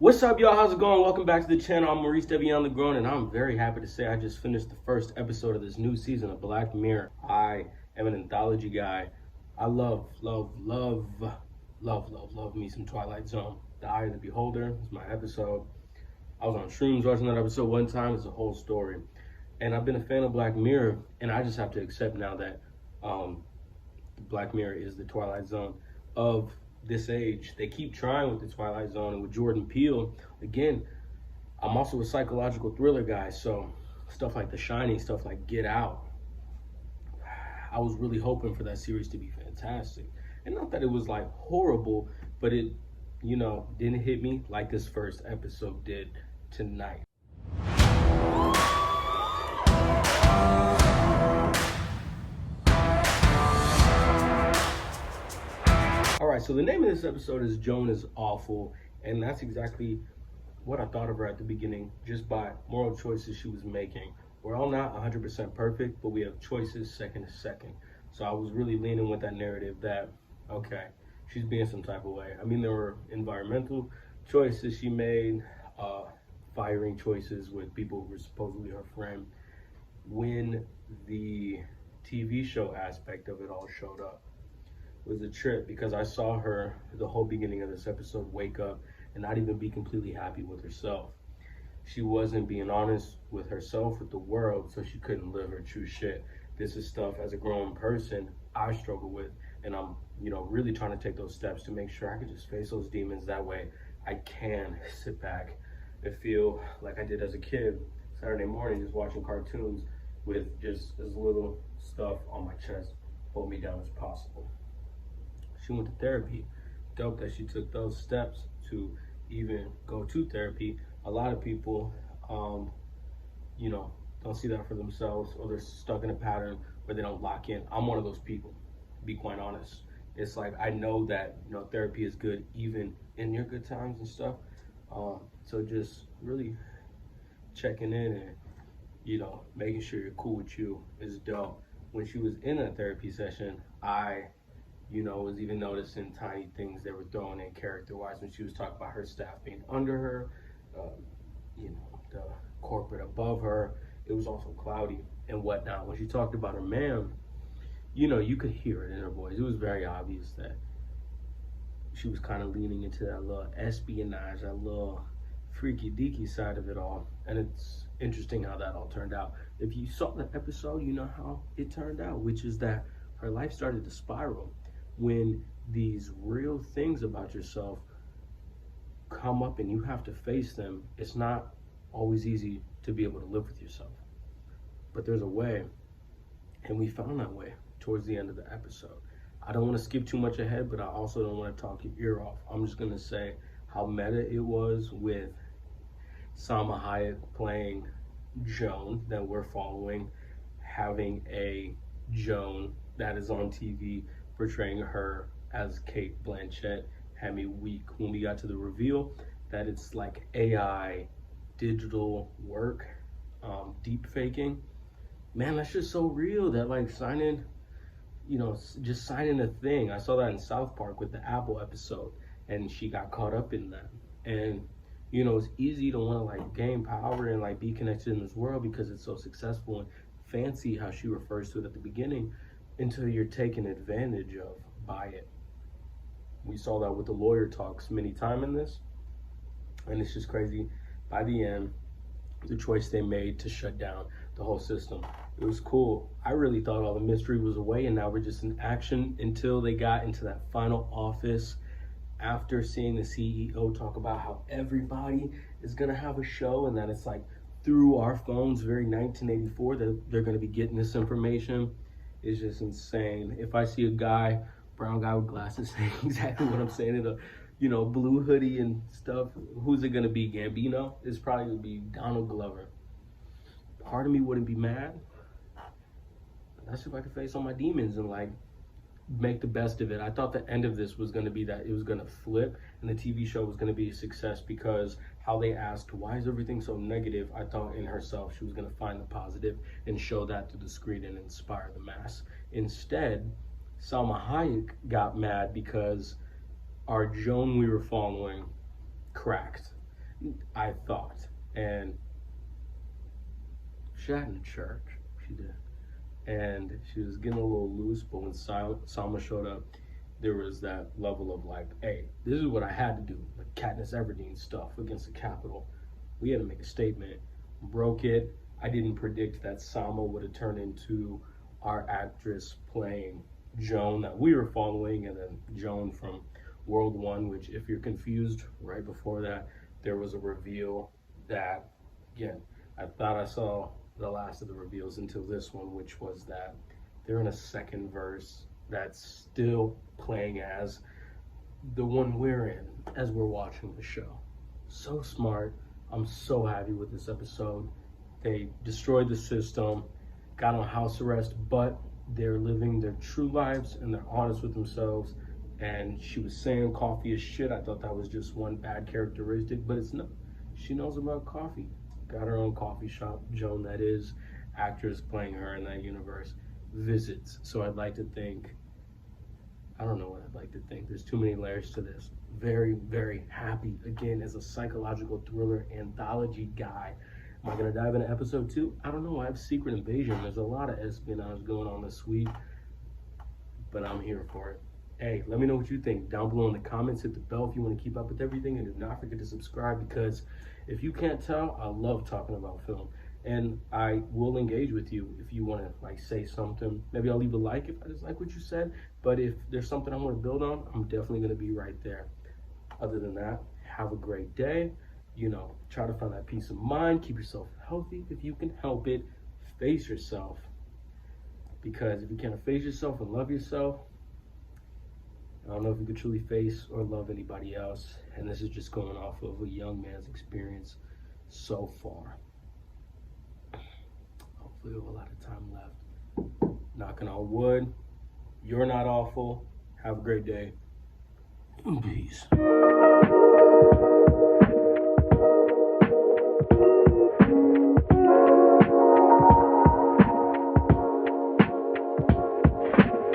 What's up, y'all? How's it going? Welcome back to the channel. I'm Maurice D, LaGrone, and I'm very happy to say I just finished the first episode of this new season of Black Mirror. I am an anthology guy. I love me some Twilight Zone. The Eye of the Beholder is my episode. I was on shrooms watching that episode one time. It's a whole story. And I've been a fan of Black Mirror, and I just have to accept now that Black Mirror is the Twilight Zone of this age. They keep trying with the Twilight Zone and with Jordan Peele. Again, I'm also a psychological thriller guy, so stuff like The Shining, stuff like Get Out. I was really hoping for that series to be fantastic. And not that it was like horrible, but it, didn't hit me like this first episode did tonight. Alright, so the name of this episode is Joan is Awful, and that's exactly what I thought of her at the beginning, just by moral choices she was making. We're all not 100% perfect, but we have choices second to second. So I was really leaning with that narrative that, okay, she's being some type of way. I mean, there were environmental choices she made, firing choices with people who were supposedly her friend. When the TV show aspect of it all showed up, was a trip, because I saw her the whole beginning of this episode wake up and not even be completely happy with herself. She wasn't being honest with herself, with the world, so she couldn't live her true shit. This is stuff as a grown person I struggle with, and I'm really trying to take those steps to make sure I can just face those demons. That way I can sit back and feel like I did as a kid, Saturday morning, just watching cartoons with just as little stuff on my chest hold me down as possible. She went to therapy. Dope that she took those steps to even go to therapy. A lot of people, don't see that for themselves, or they're stuck in a pattern where they don't lock in. I'm one of those people, to be quite honest. It's like, I know that, therapy is good even in your good times and stuff. So just really checking in and, making sure you're cool with you is dope. When she was in a therapy session, I was even noticing tiny things they were throwing in character-wise when she was talking about her staff being under her, the corporate above her. It was also cloudy and whatnot. When she talked about her man, you could hear it in her voice. It was very obvious that she was kind of leaning into that little espionage, that little freaky-deaky side of it all. And it's interesting how that all turned out. If you saw the episode, you know how it turned out, which is that her life started to spiral. When these real things about yourself come up and you have to face them, it's not always easy to be able to live with yourself. But there's a way, and we found that way towards the end of the episode. I don't want to skip too much ahead, but I also don't want to talk your ear off. I'm just going to say how meta it was with Salma Hayek playing Joan that we're following, having a Joan that is on TV portraying her as Kate Blanchett, had me weak when we got to the reveal that it's like AI digital work, deep faking. Man, that's just so real that like signing, just signing a thing. I saw that in South Park with the Apple episode, and she got caught up in that. And it's easy to want to like gain power and like be connected in this world because it's so successful and fancy, how she refers to it at the beginning, until you're taken advantage of by it. We saw that with the lawyer talks many times in this, and it's just crazy. By the end, the choice they made to shut down the whole system, it was cool. I really thought all the mystery was away, and now we're just in action until they got into that final office after seeing the CEO talk about how everybody is gonna have a show, and that it's like through our phones, very 1984, that they're gonna be getting this information. It's just insane. If I see a brown guy with glasses saying exactly what I'm saying in a blue hoodie and stuff, who's it gonna be? Gambino? It's probably gonna be Donald Glover. Part of me wouldn't be mad. That's if I could face all my demons and like make the best of it. I thought the end of this was gonna be that it was gonna flip and the TV show was gonna be a success, because how they asked, why is everything so negative? I thought in herself she was gonna find the positive and show that through the screen and inspire the mass. Instead, Salma Hayek got mad because our Joan we were following cracked. I thought. And she had in church. She did. And she was getting a little loose, but when Salma showed up, there was that level of like, hey, this is what I had to do. Like Katniss Everdeen stuff against the Capitol. We had to make a statement. Broke it. I didn't predict that Salma would have turned into our actress playing Joan that we were following, and then Joan from World One, which if you're confused, right before that, there was a reveal that, again, I thought I saw the last of the reveals until this one, which was that they're in a second verse that's still playing as the one we're in as we're watching the show. So smart. I'm so happy with this episode. They destroyed the system, got on house arrest, but they're living their true lives and they're honest with themselves. And she was saying coffee is shit. I thought that was just one bad characteristic, but it's not. She knows about coffee. Got her own coffee shop. Joan, that is, actress playing her in that universe, visits. So I'd like to think, I don't know what I'd like to think. There's too many layers to this. Very, very happy. Again, as a psychological thriller anthology guy. Am I going to dive into episode 2? I don't know. I have Secret Invasion. There's a lot of espionage going on this week, but I'm here for it. Hey, let me know what you think down below in the comments. Hit the bell if you want to keep up with everything, and do not forget to subscribe, because if you can't tell, I love talking about film, and I will engage with you if you want to like say something. Maybe I'll leave a like if I just like what you said, but if there's something I want to build on, I'm definitely going to be right there. Other than that, have a great day. You know, try to find that peace of mind. Keep yourself healthy if you can help it. Face yourself, because if you can't face yourself and love yourself, I don't know if you could truly face or love anybody else. And this is just going off of a young man's experience so far. Hopefully we have a lot of time left. Knocking on wood. You're not awful. Have a great day. Peace.